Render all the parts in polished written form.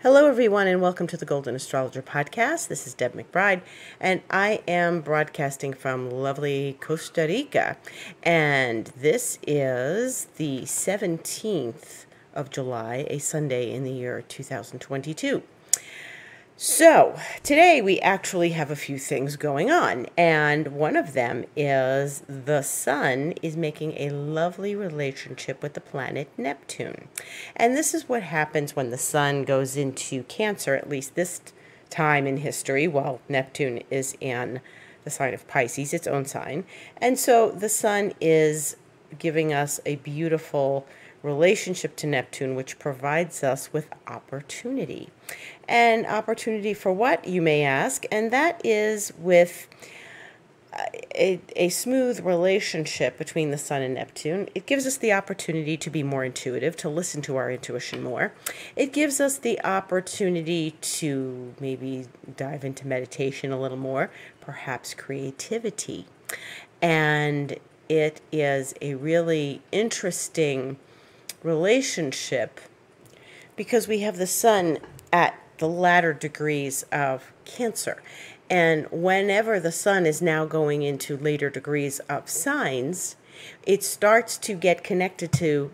Hello, everyone, and welcome to the Golden Astrologer Podcast. This is Deb McBride, and I am broadcasting from lovely Costa Rica. And this is the 17th of July, a Sunday in the year 2022. So, today we actually have a few things going on, and one of them is the Sun is making a lovely relationship with the planet Neptune. And this is what happens when the Sun goes into Cancer, at least this time in history, while Neptune is in the sign of Pisces, its own sign. And so the Sun is giving us a beautiful relationship to Neptune, which provides us with opportunity. And opportunity for what, you may ask? And that is with a smooth relationship between the Sun and Neptune. It gives us the opportunity to be more intuitive, to listen to our intuition more. It gives us the opportunity to maybe dive into meditation a little more, perhaps creativity. And it is a really interesting relationship because we have the Sun at the latter degrees of Cancer. And whenever the Sun is now going into later degrees of signs, it starts to get connected to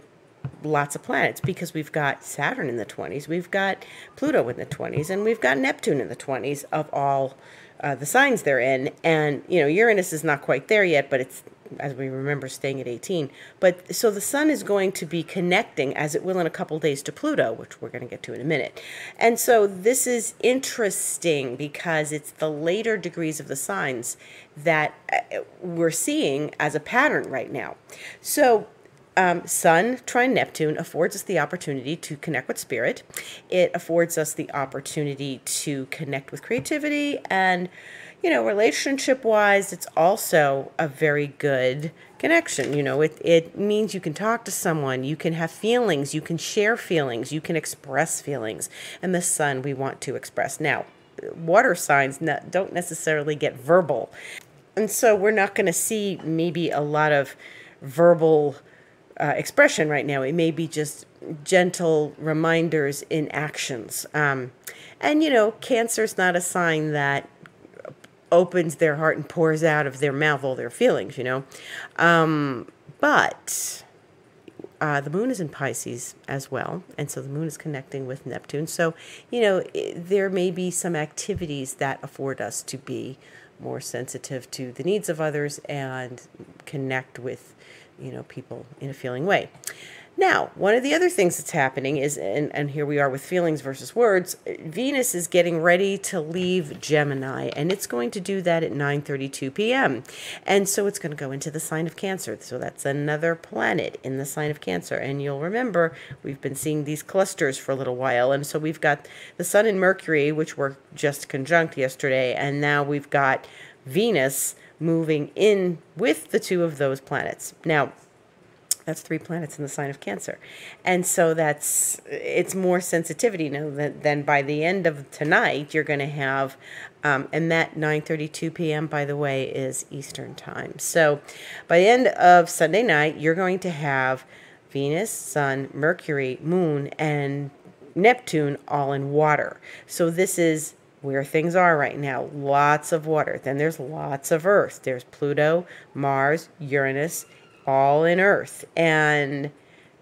lots of planets because we've got Saturn in the 20s, we've got Pluto in the 20s, and we've got Neptune in the 20s of all the signs they're in. And, Uranus is not quite there yet, but it's, as we remember, staying at 18. But so the Sun is going to be connecting, as it will in a couple days, to Pluto, which we're going to get to in a minute. And so this is interesting because it's the later degrees of the signs that we're seeing as a pattern right now. So Sun trine Neptune affords us the opportunity to connect with spirit. It affords us the opportunity to connect with creativity, and relationship-wise, it's also a very good connection. It means you can talk to someone, you can have feelings, you can share feelings, you can express feelings. And the Sun, we want to express. Now, water signs don't necessarily get verbal. And so we're not going to see maybe a lot of verbal expression right now. It may be just gentle reminders in actions. And Cancer's not a sign that opens their heart and pours out of their mouth all their feelings, but the moon is in Pisces as well, and so the moon is connecting with Neptune. So, there may be some activities that afford us to be more sensitive to the needs of others and connect with, people in a feeling way. Now, one of the other things that's happening is, and here we are with feelings versus words, Venus is getting ready to leave Gemini, and it's going to do that at 9:32 p.m. And so it's going to go into the sign of Cancer. So that's another planet in the sign of Cancer. And you'll remember, we've been seeing these clusters for a little while. And so we've got the Sun and Mercury, which were just conjunct yesterday, and now we've got Venus moving in with the two of those planets. Now, that's 3 planets in the sign of Cancer. And so it's more sensitivity than by the end of tonight, you're going to have, and that 9:32 p.m., by the way, is Eastern time. So by the end of Sunday night, you're going to have Venus, Sun, Mercury, Moon, and Neptune all in water. So this is where things are right now. Lots of water. Then there's lots of Earth. There's Pluto, Mars, Uranus, all in Earth. And,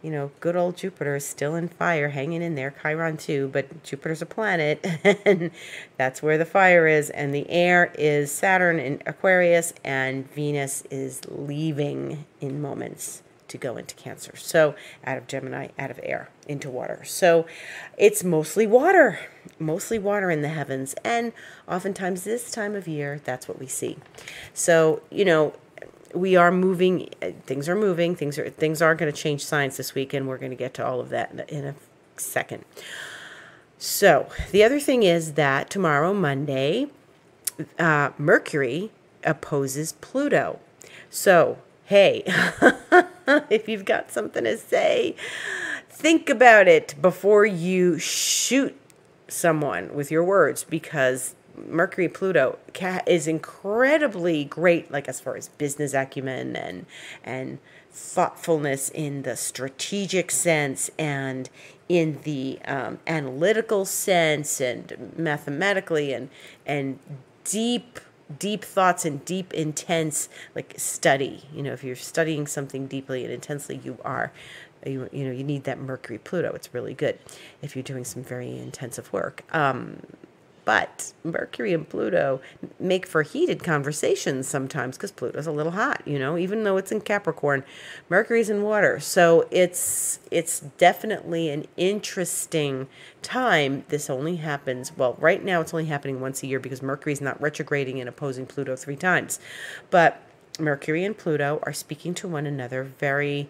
good old Jupiter is still in fire, hanging in there, Chiron too, but Jupiter's a planet, and that's where the fire is. And the air is Saturn in Aquarius, and Venus is leaving in moments to go into Cancer. So out of Gemini, out of air, into water. So it's mostly water in the heavens. And oftentimes this time of year, that's what we see. So, we are moving, things are moving, things are going to change signs this week, and we're going to get to all of that in a second. So the other thing is that tomorrow, Monday, Mercury opposes Pluto. So, hey, if you've got something to say, think about it before you shoot someone with your words, because Mercury Pluto is incredibly great, like as far as business acumen and thoughtfulness in the strategic sense and in the analytical sense and mathematically and deep thoughts and deep intense like study. If you're studying something deeply and intensely, you need that Mercury Pluto. It's really good if you're doing some very intensive work. But Mercury and Pluto make for heated conversations sometimes because Pluto's a little hot, even though it's in Capricorn. Mercury's in water. So it's definitely an interesting time. This only happens, well, right now it's only happening once a year because Mercury's not retrograding and opposing Pluto 3 times. But Mercury and Pluto are speaking to one another very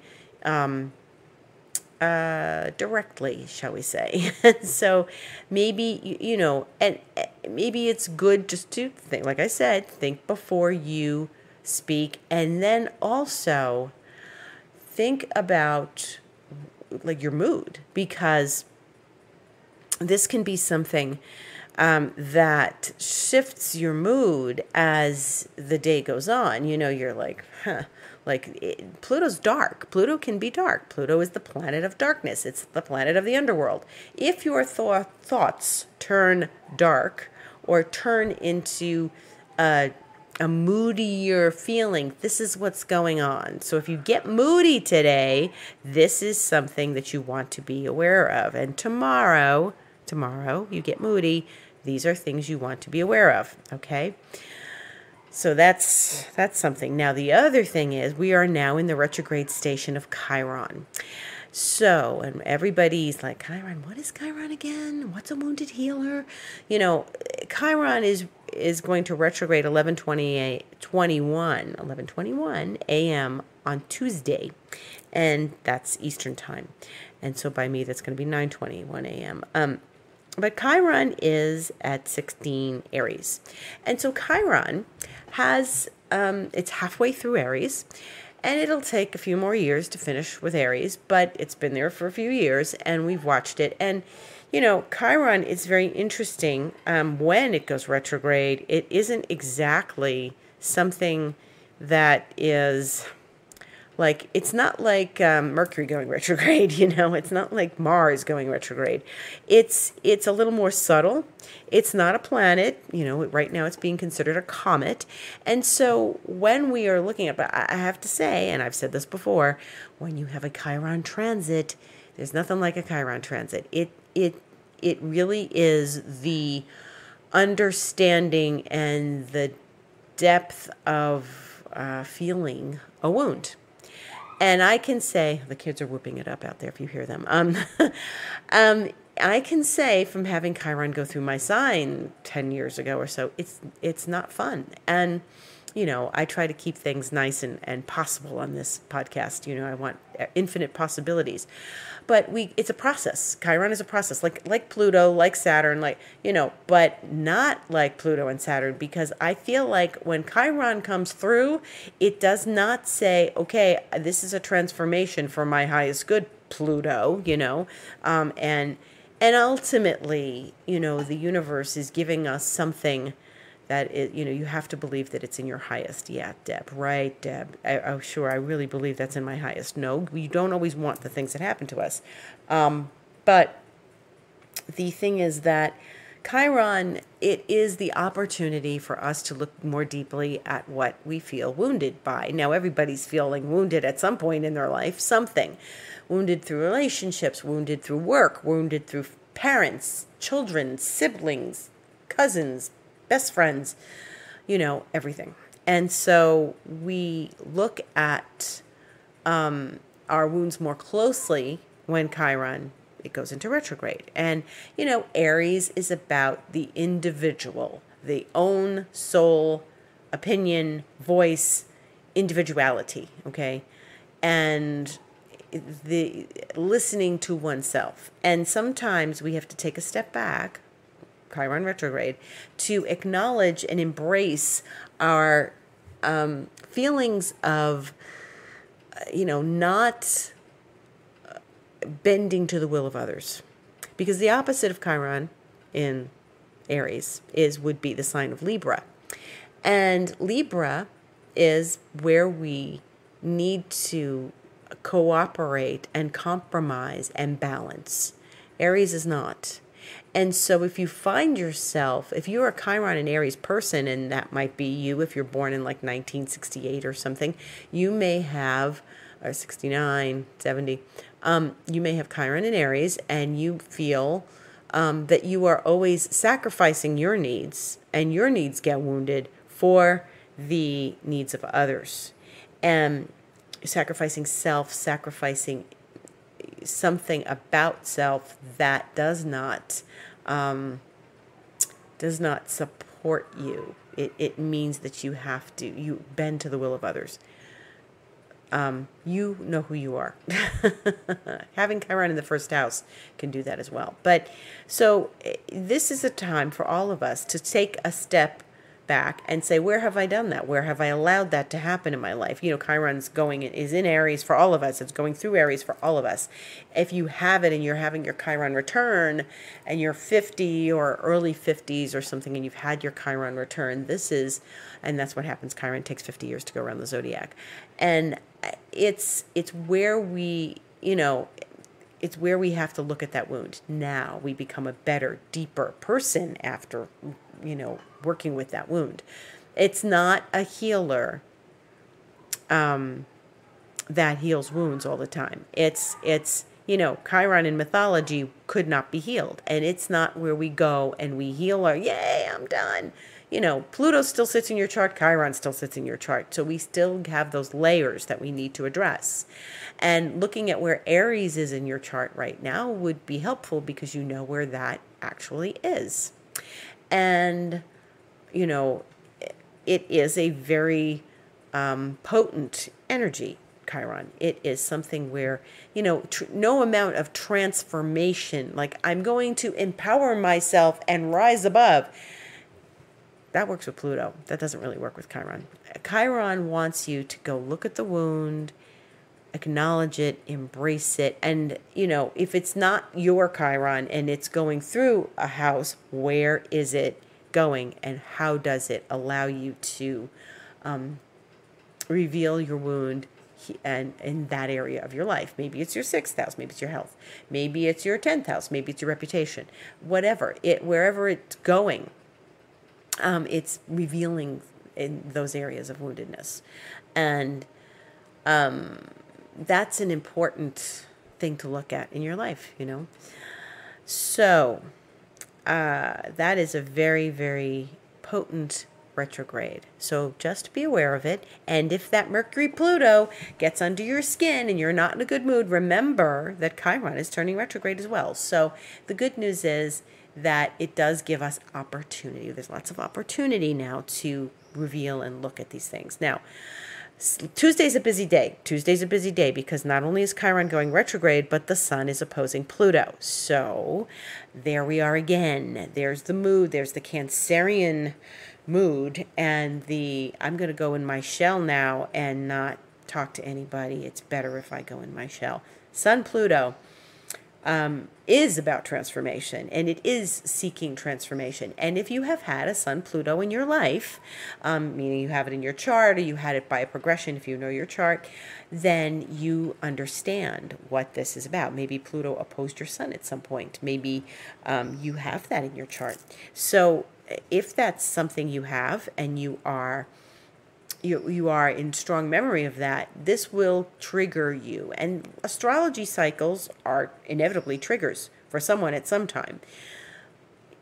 directly, shall we say. So maybe, and maybe it's good just to think, like I said, think before you speak, and then also think about like your mood, because this can be something that shifts your mood as the day goes on. You're like, Pluto's dark. Pluto can be dark. Pluto is the planet of darkness. It's the planet of the underworld. If your thoughts turn dark or turn into a moodier feeling, this is what's going on. So if you get moody today, this is something that you want to be aware of. And tomorrow you get moody, these are things you want to be aware of, okay? So that's something. Now, the other thing is we are now in the retrograde station of Chiron. So, and everybody's like, Chiron, what is Chiron again? What's a wounded healer? Chiron is going to retrograde 11:21 a.m. on Tuesday, and that's Eastern time. And so by me, that's going to be 9:21 a.m. But Chiron is at 16 Aries. And so Chiron has, it's halfway through Aries, and it'll take a few more years to finish with Aries, but it's been there for a few years, and we've watched it. And, Chiron is very interesting when it goes retrograde. It isn't exactly something that is... it's not like Mercury going retrograde, It's not like Mars going retrograde. It's a little more subtle. It's not a planet. Right now it's being considered a comet. And so when we are looking at, but I have to say, and I've said this before, when you have a Chiron transit, there's nothing like a Chiron transit. It really is the understanding and the depth of feeling a wound. And I can say, the kids are whooping it up out there if you hear them. I can say from having Chiron go through my sign 10 years ago or so, it's not fun. And, I try to keep things nice and possible on this podcast. I want infinite possibilities. But it's a process. Chiron is a process, like Pluto, like Saturn, but not like Pluto and Saturn, because I feel like when Chiron comes through, it does not say, okay, this is a transformation for my highest good, Pluto, and ultimately, the universe is giving us something that you have to believe that it's in your highest. Yeah, Deb, right, Deb. Oh, sure, I really believe that's in my highest. No, we don't always want the things that happen to us. But the thing is that Chiron, it is the opportunity for us to look more deeply at what we feel wounded by. Now, everybody's feeling wounded at some point in their life, something. Wounded through relationships, wounded through work, wounded through parents, children, siblings, cousins, best friends, everything. And so we look at our wounds more closely when Chiron, it goes into retrograde. And, Aries is about the individual, the own soul, opinion, voice, individuality, okay? And the listening to oneself. And sometimes we have to take a step back, Chiron retrograde, to acknowledge and embrace our feelings of, not bending to the will of others. Because the opposite of Chiron in Aries would be the sign of Libra. And Libra is where we need to cooperate and compromise and balance. Aries is not. And so if you find yourself, if you're a Chiron and Aries person, and that might be you if you're born in like 1968 or something, you may have, or 69, 70, you may have Chiron and Aries, and you feel that you are always sacrificing your needs, and your needs get wounded for the needs of others. And sacrificing self, sacrificing something about self that does not support you. It means that you bend to the will of others. You know who you are. Having Chiron in the first house can do that as well. But so this is a time for all of us to take a step back and say, where have I done that? Where have I allowed that to happen in my life? Chiron's is in Aries for all of us. It's going through Aries for all of us. If you have it and you're having your Chiron return and you're 50 or early 50s or something, and you've had your Chiron return, and that's what happens. Chiron takes 50 years to go around the zodiac. And it's where it's where we have to look at that wound. Now we become a better, deeper person after, working with that wound. It's not a healer that heals wounds all the time. It's Chiron in mythology could not be healed. And it's not where we go and we heal yay, I'm done. Pluto still sits in your chart. Chiron still sits in your chart. So we still have those layers that we need to address. And looking at where Aries is in your chart right now would be helpful because you know where that actually is. And, it is a very potent energy, Chiron. It is something where, no amount of transformation, like I'm going to empower myself and rise above. That works with Pluto. That doesn't really work with Chiron. Chiron wants you to go look at the wound, acknowledge it, embrace it. And, if it's not your Chiron and it's going through a house, where is it going and how does it allow you to reveal your wound and in that area of your life? Maybe it's your 6th house, maybe it's your health, maybe it's your 10th house, maybe it's your reputation, whatever wherever it's going. It's revealing in those areas of woundedness. And that's an important thing to look at in your life, So that is a very, very potent retrograde. So just be aware of it. And if that Mercury Pluto gets under your skin and you're not in a good mood, remember that Chiron is turning retrograde as well. So the good news is that it does give us opportunity. There's lots of opportunity now to reveal and look at these things. Now, Tuesday's a busy day. Tuesday's a busy day because not only is Chiron going retrograde, but the sun is opposing Pluto. So there we are again. There's the mood. There's the Cancerian mood. And I'm going to go in my shell now and not talk to anybody. It's better if I go in my shell. Sun Pluto is about transformation, and it is seeking transformation. And if you have had a Sun Pluto in your life, meaning you have it in your chart or you had it by a progression, if you know your chart, then you understand what this is about. Maybe Pluto opposed your Sun at some point. Maybe you have that in your chart. So if that's something you have and you are in strong memory of that, this will trigger you. And astrology cycles are inevitably triggers for someone at some time.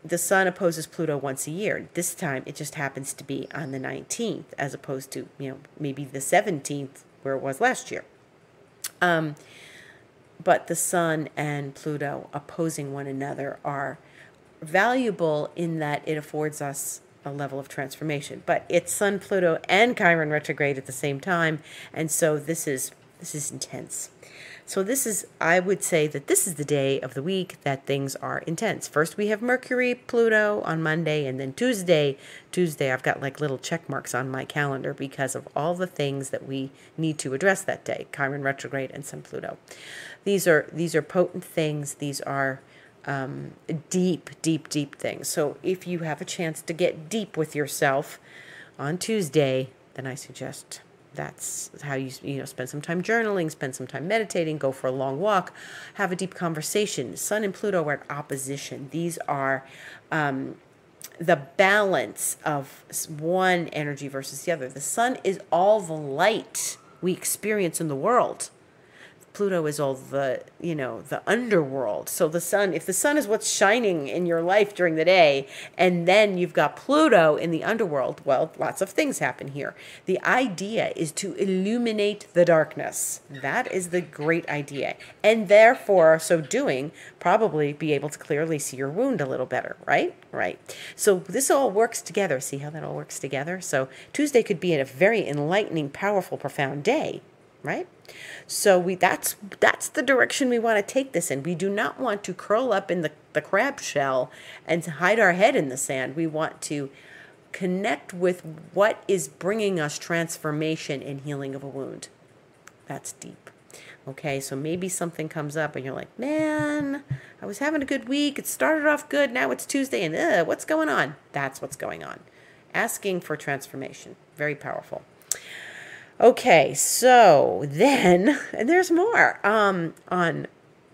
The sun opposes Pluto once a year. This time it just happens to be on the 19th as opposed to, maybe the 17th where it was last year. But the sun and Pluto opposing one another are valuable in that it affords us a level of transformation. But it's Sun, Pluto, and Chiron retrograde at the same time, and so this is intense. So I would say that this is the day of the week that things are intense. First we have Mercury, Pluto on Monday, and then Tuesday I've got like little check marks on my calendar because of all the things that we need to address that day. Chiron retrograde and Sun, Pluto. These are potent things. These are deep things. So if you have a chance to get deep with yourself on Tuesday, then I suggest That's how you spend some time journaling, spend some time meditating, go for a long walk, have a deep conversation. Sun and Pluto are at opposition. These are the balance of one energy versus the other. The sun is all the light we experience in the world. Pluto is all the, the underworld. So the sun, if the sun is what's shining in your life during the day, and then you've got Pluto in the underworld, well, lots of things happen here. The idea is to illuminate the darkness. That is the great idea. And therefore, so doing, probably be able to clearly see your wound a little better, right? Right. So this all works together. See how that all works together? So Tuesday could be a very enlightening, powerful, profound day. Right? So that's the direction we want to take this in. We do not want to curl up in the crab shell and hide our head in the sand. We want to connect with what is bringing us transformation and healing of a wound. That's deep. Okay, so maybe something comes up and you're like, man, I was having a good week. It started off good. Now it's Tuesday and what's going on? That's what's going on. Asking for transformation. Very powerful. Okay, so then, and there's more on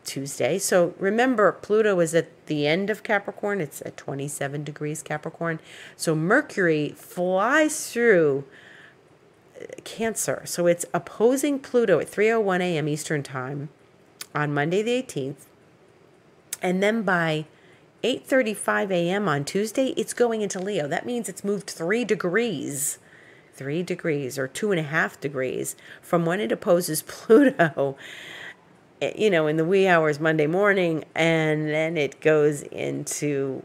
Tuesday. So remember, Pluto is at the end of Capricorn. It's at 27 degrees Capricorn. So Mercury flies through Cancer. So it's opposing Pluto at 3:01 a.m. Eastern Time on Monday the 18th. And then by 8:35 a.m. on Tuesday, it's going into Leo. That means it's moved 3 degrees. 3 degrees or 2.5 degrees from when it opposes Pluto, in the wee hours Monday morning, and then it goes into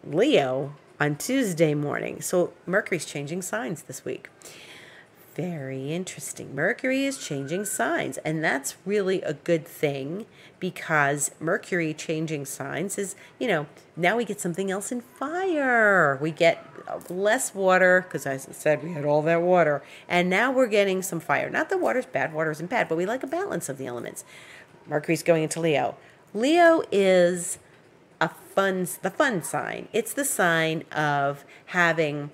Leo on Tuesday morning. So Mercury's changing signs this week. Very interesting. Mercury is changing signs, and that's really a good thing because Mercury changing signs is, now we get something else in fire. We get less water because, as I said, we had all that water, and now we're getting some fire. Not that water isn't bad, but we like a balance of the elements. Mercury's going into Leo. Leo is the fun sign. It's the sign of having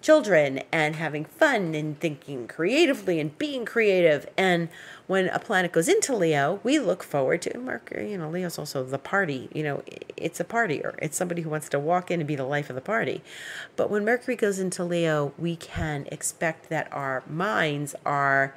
children and having fun and thinking creatively and being creative. And when a planet goes into Leo, we look forward to Mercury. Leo's also the party. It's a partier. It's somebody who wants to walk in and be the life of the party. But when Mercury goes into Leo, we can expect that our minds are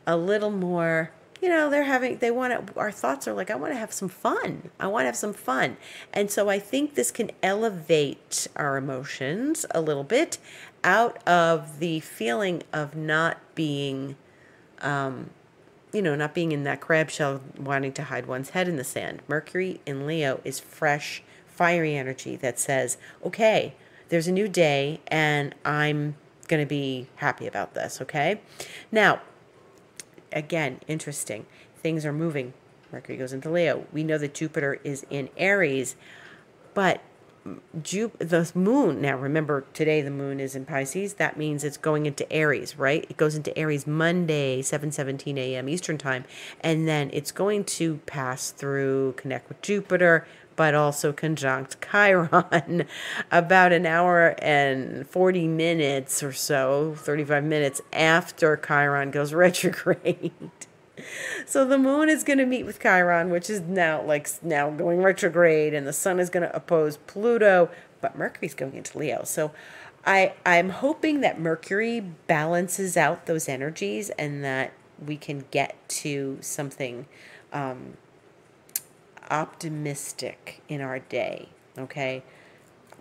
a little more, our thoughts are like, I want to have some fun. I want to have some fun. And so I think this can elevate our emotions a little bit out of the feeling of not being, not being in that crab shell wanting to hide one's head in the sand. Mercury in Leo is fresh, fiery energy that says, okay, there's a new day and I'm going to be happy about this, okay? Now, again, interesting. Things are moving. Mercury goes into Leo. We know that Jupiter is in Aries, but the moon, now remember today the moon is in Pisces. That means it's going into Aries, right? It goes into Aries Monday, 7:17 a.m. Eastern Time, and then it's going to pass through, connect with Jupiter, but also conjunct Chiron about an hour and 40 minutes or so, 35 minutes after Chiron goes retrograde. So the moon is going to meet with Chiron, which is now going retrograde, and the sun is going to oppose Pluto, but Mercury's going into Leo. So I'm hoping that Mercury balances out those energies and that we can get to something optimistic in our day, okay?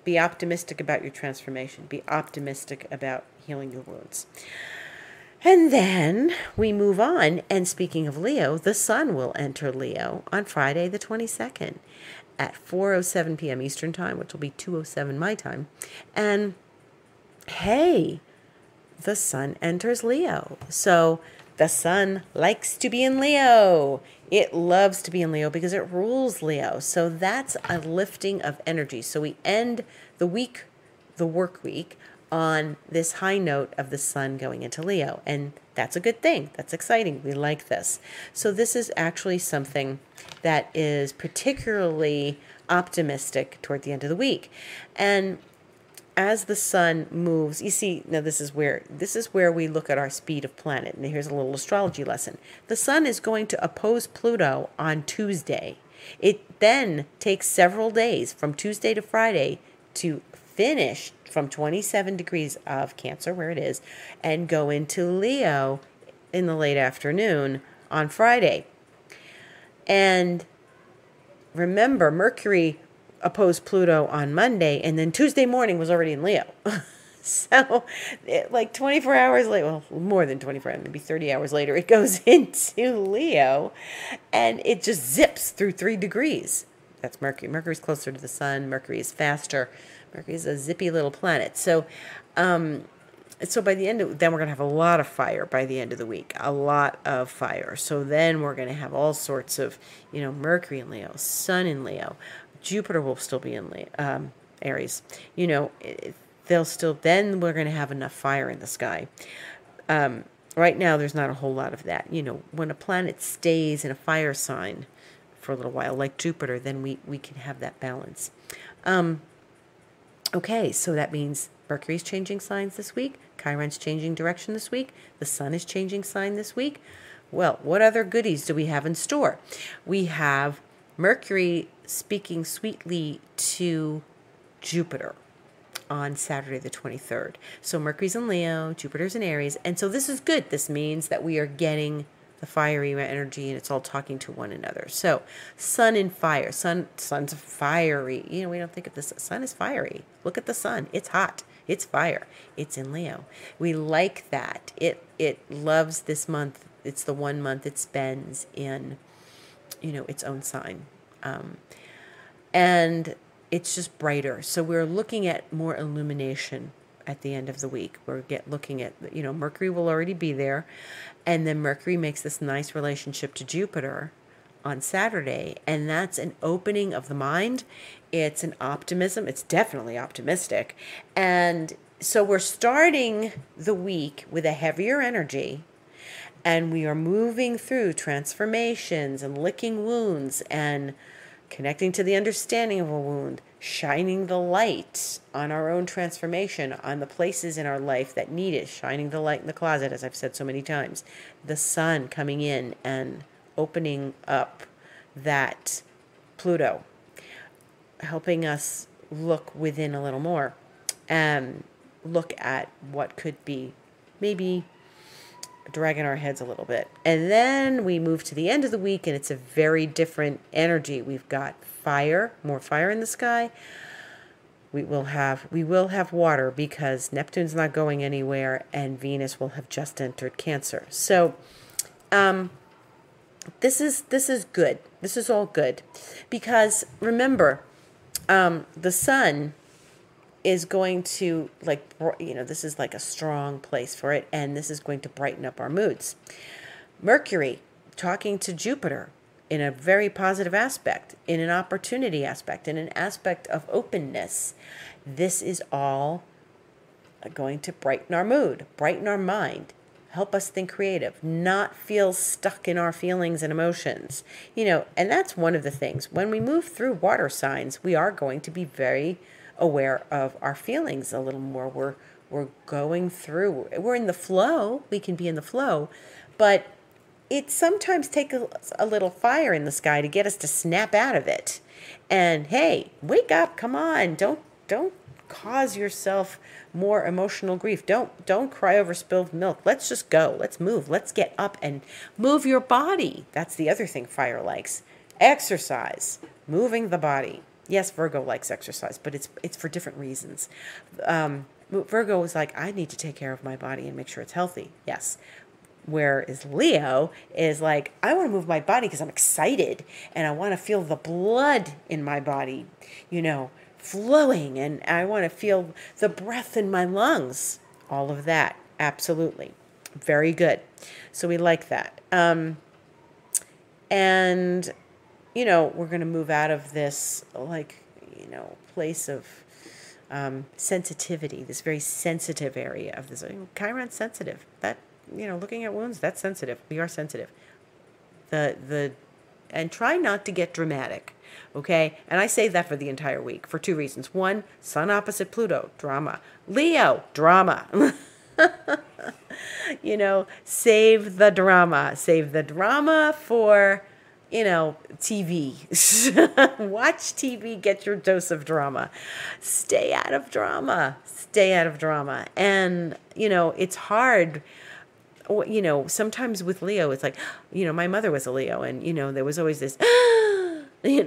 Be optimistic about your transformation. Be optimistic about healing your wounds. And then we move on, and speaking of Leo, the sun will enter Leo on Friday the 22nd at 4:07 p.m. Eastern Time, which will be 2:07 my time. And hey, the sun enters Leo. So the sun likes to be in Leo. It loves to be in Leo because it rules Leo. So that's a lifting of energy. So we end the week, the work week, on this high note of the sun going into Leo. And that's a good thing. That's exciting. We like this. So this is actually something that is particularly optimistic toward the end of the week. And as the sun moves, you see, now this is where we look at our speed of planet. And here's a little astrology lesson. The sun is going to oppose Pluto on Tuesday. It then takes several days from Tuesday to Friday to finish from 27 degrees of Cancer, where it is, and go into Leo in the late afternoon on Friday. And remember, Mercury opposed Pluto on Monday, and then Tuesday morning was already in Leo. So, like 24 hours later, well, more than 24 hours, maybe 30 hours later, it goes into Leo, and it just zips through 3 degrees. That's Mercury. Mercury's closer to the sun. Mercury is faster. Mercury is a zippy little planet. So, by the end of, then we're going to have a lot of fire by the end of the week, a lot of fire. So then we're going to have all sorts of, Mercury in Leo, Sun in Leo, Jupiter will still be in Leo, Aries. Then we're going to have enough fire in the sky. Right now, there's not a whole lot of that. When a planet stays in a fire sign for a little while, like Jupiter, then we can have that balance. Okay, so that means Mercury's changing signs this week. Chiron's changing direction this week. The sun is changing sign this week. Well, what other goodies do we have in store? We have Mercury speaking sweetly to Jupiter on Saturday the 23rd. So Mercury's in Leo, Jupiter's in Aries, and so this is good. This means that we are getting the fiery energy, and it's all talking to one another. So sun in fire. Sun's fiery. We don't think of this. Sun is fiery. Look at the sun. It's hot. It's fire. It's in Leo. We like that. It loves this month. It's the one month it spends in, its own sign. And it's just brighter. So we're looking at more illumination at the end of the week. We're looking at, Mercury will already be there. And then Mercury makes this nice relationship to Jupiter on Saturday. And that's an opening of the mind. It's an optimism. It's definitely optimistic. And so we're starting the week with a heavier energy. And we are moving through transformations and licking wounds and connecting to the understanding of a wound, shining the light on our own transformation, on the places in our life that need it, shining the light in the closet, as I've said so many times. The sun coming in and opening up that Pluto, helping us look within a little more and look at what could be maybe dragging our heads a little bit. And then we move to the end of the week, and it's a very different energy. We've got fire, more fire in the sky. We will have water because Neptune's not going anywhere, and Venus will have just entered Cancer. So this is good. This is all good because remember, the sun is going to, this is like a strong place for it, and this is going to brighten up our moods. Mercury talking to Jupiter in a very positive aspect, in an opportunity aspect, in an aspect of openness. This is all going to brighten our mood, brighten our mind, help us think creative, not feel stuck in our feelings and emotions. And that's one of the things. When we move through water signs, we are going to be very aware of our feelings a little more. We're going through, we're in the flow. We can be in the flow, but it sometimes takes a little fire in the sky to get us to snap out of it. And hey, wake up, come on. Don't cause yourself more emotional grief. Don't cry over spilled milk. Let's just go. Let's move. Let's get up and move your body. That's the other thing fire likes. Exercise, moving the body. Yes, Virgo likes exercise, but it's for different reasons. Virgo is like, I need to take care of my body and make sure it's healthy. Yes. Whereas Leo is like, I want to move my body because I'm excited and I want to feel the blood in my body, flowing, and I want to feel the breath in my lungs. All of that. Absolutely. Very good. So we like that. And we're going to move out of this, place of sensitivity, this very sensitive area of this. Chiron's sensitive. That, looking at wounds, that's sensitive. We are sensitive. And try not to get dramatic. Okay. And I say that for the entire week for two reasons. One, Sun opposite Pluto, drama. Leo, drama. Save the drama. Save the drama for, TV. Watch TV, get your dose of drama. Stay out of drama. Stay out of drama. And, it's hard. Sometimes with Leo, it's like, my mother was a Leo, and, there was always this, every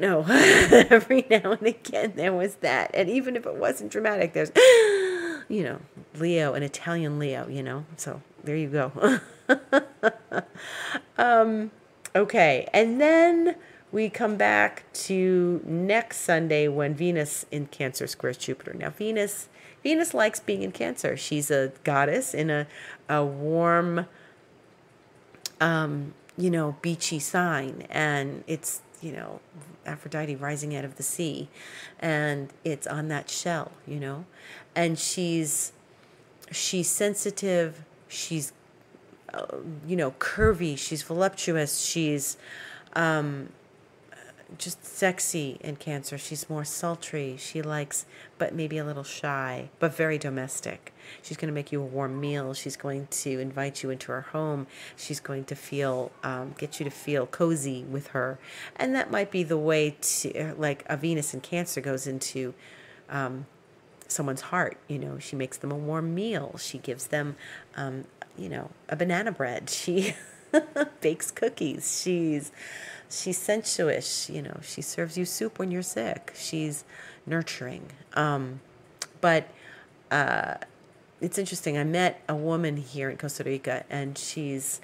now and again there was that. And even if it wasn't dramatic, there's, Leo, an Italian Leo, so there you go. Okay. And then we come back to next Sunday when Venus in Cancer squares Jupiter. Now, Venus likes being in Cancer. She's a goddess in a warm, beachy sign. And it's, Aphrodite rising out of the sea. And it's on that shell, And she's sensitive. She's, curvy. She's voluptuous. She's just sexy in Cancer. She's more sultry. She likes, but maybe a little shy, but very domestic. She's going to make you a warm meal. She's going to invite you into her home. She's going to get you to feel cozy with her. And that might be the way to, like a Venus in Cancer goes into someone's heart. She makes them a warm meal. She gives them, a banana bread. She bakes cookies. She's sensuous. She serves you soup when you're sick. She's nurturing. But it's interesting. I met a woman here in Costa Rica, and she's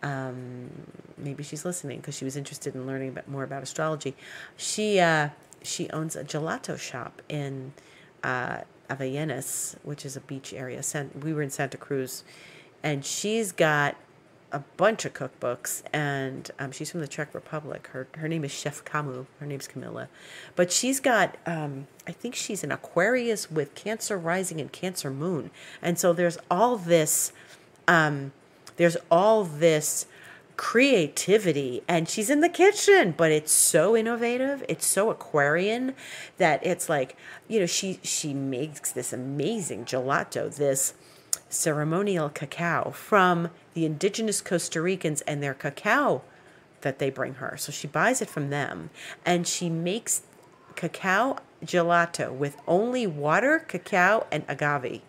maybe she's listening because she was interested in learning more about astrology. She owns a gelato shop in Avellanes, which is a beach area. We were in Santa Cruz, and she's got a bunch of cookbooks, and she's from the Czech Republic. Her name is Chef Camus. Her name's Camilla. But she's got, I think she's an Aquarius with Cancer rising and Cancer moon. And so there's all this creativity, and she's in the kitchen, but it's so innovative. It's so Aquarian that it's like, she makes this amazing gelato, this ceremonial cacao from the indigenous Costa Ricans and their cacao that they bring her. So she buys it from them, and she makes cacao gelato with only water, cacao, and agave.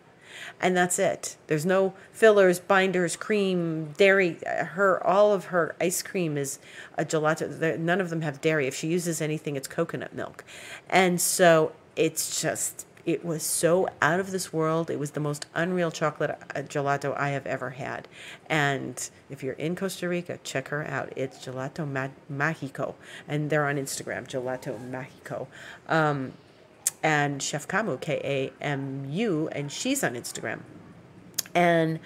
And that's it. There's no fillers, binders, cream, dairy. All of her ice cream is a gelato. None of them have dairy. If she uses anything, it's coconut milk. And so it was so out of this world. It was the most unreal chocolate gelato I have ever had. And if you're in Costa Rica, check her out. It's Gelato Mágico. And they're on Instagram, Gelato Mágico. And Chef Camus, Kamu, and she's on Instagram. And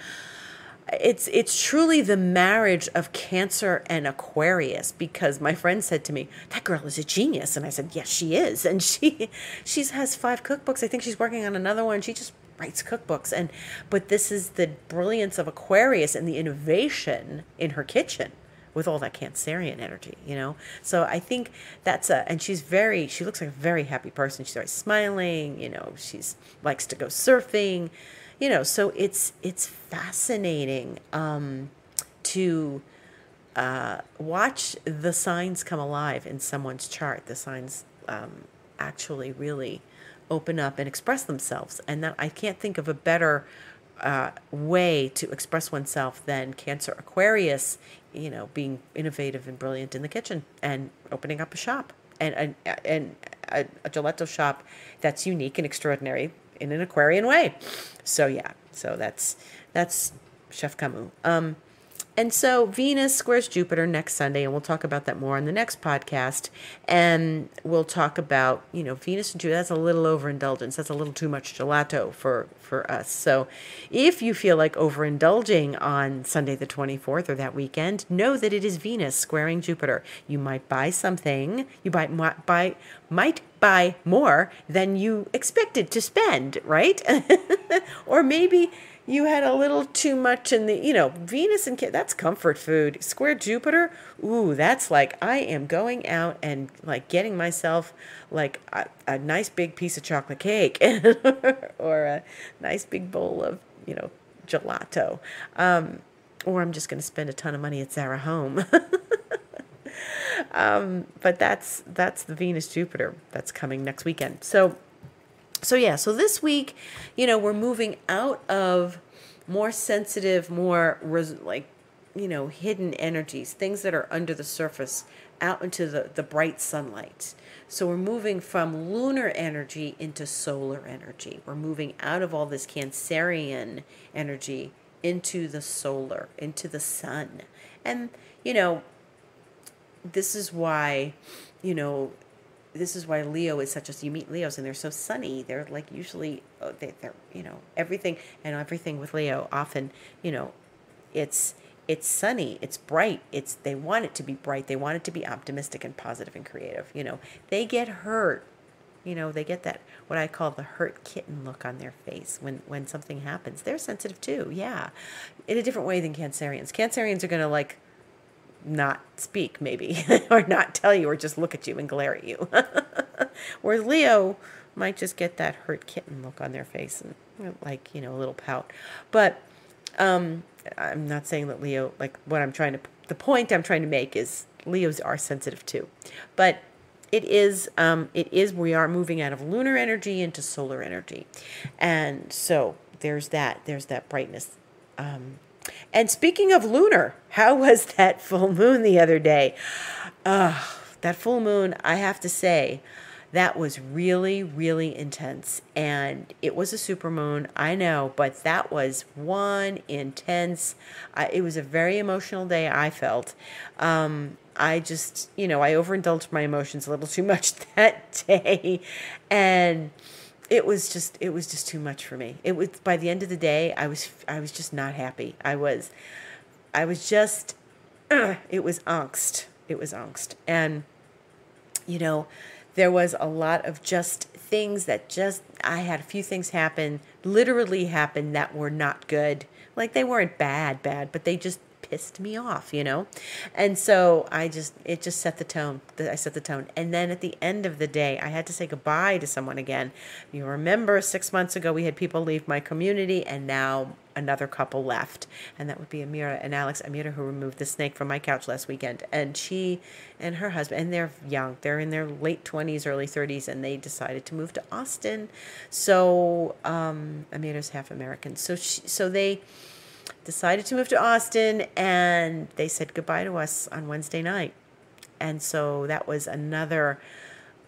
it's truly the marriage of Cancer and Aquarius, because my friend said to me, that girl is a genius. And I said, yes, she is. And she has 5 cookbooks. I think she's working on another one. She just writes cookbooks. But this is the brilliance of Aquarius and the innovation in her kitchen with all that Cancerian energy, So I think and she looks like a very happy person. She's always smiling, she's likes to go surfing, so it's fascinating to watch the signs come alive in someone's chart. The signs actually really open up and express themselves. And that I can't think of a better way to express oneself than Cancer Aquarius, being innovative and brilliant in the kitchen and opening up a shop and a gelato shop that's unique and extraordinary in an Aquarian way. So yeah, so that's Chef Camus. And so Venus squares Jupiter next Sunday, and we'll talk about that more on the next podcast. And we'll talk about, Venus and Jupiter. That's a little overindulgence. That's a little too much gelato for us. So if you feel like overindulging on Sunday the 24th or that weekend, know that it is Venus squaring Jupiter. You might buy something. You might buy more than you expected to spend, right? Or maybe you had a little too much in the, Venus and that's comfort food. Square Jupiter, ooh, that's like I am going out and like getting myself like a nice big piece of chocolate cake or a nice big bowl of, gelato. Or I'm just going to spend a ton of money at Zara Home. But that's the Venus Jupiter that's coming next weekend. So this week, we're moving out of more sensitive, more hidden energies, things that are under the surface, out into the bright sunlight. So we're moving from lunar energy into solar energy. We're moving out of all this Cancerian energy into the solar, into the sun. And, this is why, Leo is such a, you meet Leos and they're so sunny. They're like usually, they're, everything with Leo often, it's sunny, it's bright, they want it to be bright. They want it to be optimistic and positive and creative. They get hurt. They get that, what I call the hurt kitten look on their face when something happens. They're sensitive too. Yeah. In a different way than Cancerians. Cancerians are going to like, not speak maybe or not tell you or just look at you and glare at you. Whereas Leo might just get that hurt kitten look on their face and like, a little pout. But I'm not saying that Leo, like the point I'm trying to make is Leos are sensitive too. But we are moving out of lunar energy into solar energy. And so there's that brightness. And speaking of lunar, how was that full moon the other day? That full moon, I have to say, that was really, really intense. And it was a supermoon, I know, but that was one intense. It was a very emotional day, I felt. I just, I overindulged my emotions a little too much that day. And it was just too much for me. It was, by the end of the day, I was just not happy. I was just, it was angst. It was angst. And, there was a lot of just things that I had a few things literally happen that were not good. Like they weren't bad, but they just pissed me off, And so it just set the tone. I set the tone. And then at the end of the day, I had to say goodbye to someone again. You remember 6 months ago, we had people leave my community and now another couple left. And that would be Amira and Alex. Amira, who removed the snake from my couch last weekend. And she and her husband, and they're young. They're in their late 20s, early 30s, and they decided to move to Austin. So Amira's half American. So they decided to move to Austin, and they said goodbye to us on Wednesday night. And so that was it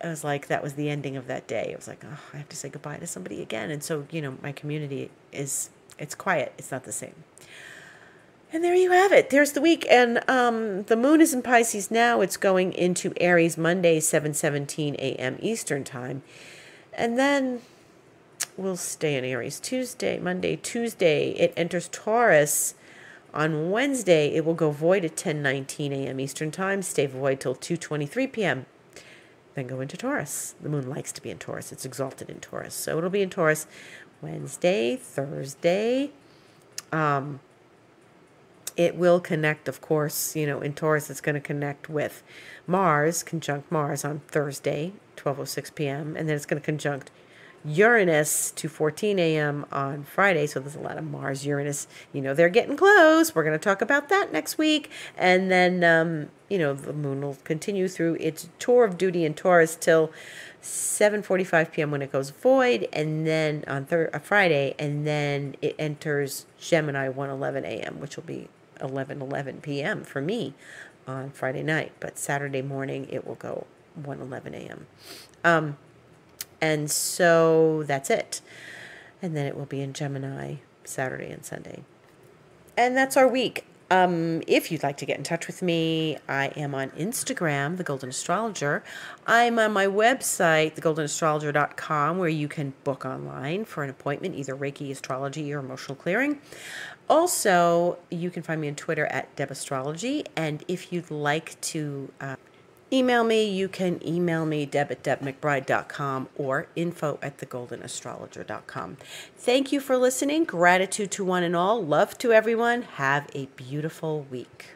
was like, that was the ending of that day. It was like, oh, I have to say goodbye to somebody again. And so, my community it's quiet. It's not the same. And there you have it. There's the week. And the moon is in Pisces now. It's going into Aries Monday, 7:17 a.m. Eastern time. And then we'll stay in Aries Monday, Tuesday. It enters Taurus. On Wednesday, it will go void at 10:19 a.m. Eastern time, stay void till 2:23 p.m. Then go into Taurus. The moon likes to be in Taurus. It's exalted in Taurus. So it'll be in Taurus Wednesday, Thursday. It will connect, of course, in Taurus, it's going to connect with Mars, conjunct Mars on Thursday, 12:06 p.m. And then it's going to conjunct Uranus, 2:14 a.m. on Friday. So there's a lot of Mars, Uranus. They're getting close. We're going to talk about that next week. And then, the moon will continue through its tour of duty in Taurus till 7:45 p.m. when it goes void. And then on Friday, and then it enters Gemini 1:11 a.m., which will be 11:11 p.m. for me on Friday night. But Saturday morning, it will go 1:11 a.m. And so that's it. And then it will be in Gemini Saturday and Sunday. And that's our week. If you'd like to get in touch with me, I am on Instagram, The Golden Astrologer. I'm on my website, thegoldenastrologer.com, where you can book online for an appointment, either Reiki, astrology, or emotional clearing. Also, you can find me on Twitter at DebAstrology. And if you'd like to email me, you can email me, deb@debmcbride.com or info@thegoldenastrologer.com. Thank you for listening. Gratitude to one and all. Love to everyone. Have a beautiful week.